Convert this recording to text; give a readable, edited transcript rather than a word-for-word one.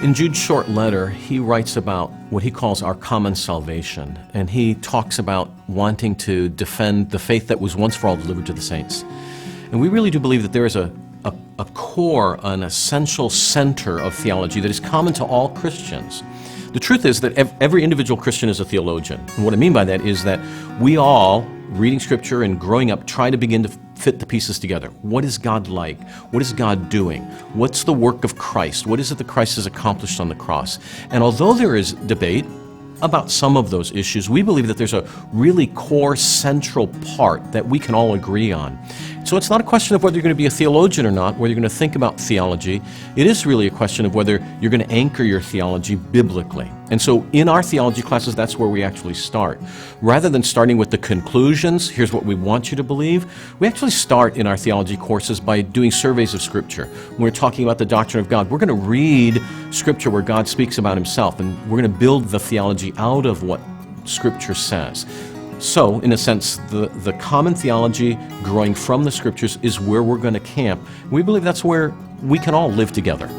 In Jude's short letter, he writes about what he calls our common salvation, and he talks about wanting to defend the faith that was once for all delivered to the saints. And we really do believe that there is a core, an essential center of theology that is common to all Christians. The truth is that every individual Christian is a theologian. And what I mean by that is that we all, reading Scripture and growing up, try to begin to fit the pieces together. What is God like? What is God doing? What's the work of Christ? What is it that Christ has accomplished on the cross? And although there is debate about some of those issues, we believe that there's a really core central part that we can all agree on. So it's not a question of whether you're going to be a theologian or not, whether you're going to think about theology. It is really a question of whether you're going to anchor your theology biblically. And so in our theology classes, that's where we actually start. Rather than starting with the conclusions, here's what we want you to believe, we actually start in our theology courses by doing surveys of Scripture. When we're talking about the doctrine of God, we're going to read Scripture where God speaks about Himself, and we're going to build the theology out of what Scripture says. So, in a sense, the common theology growing from the Scriptures is where we're going to camp. We believe that's where we can all live together.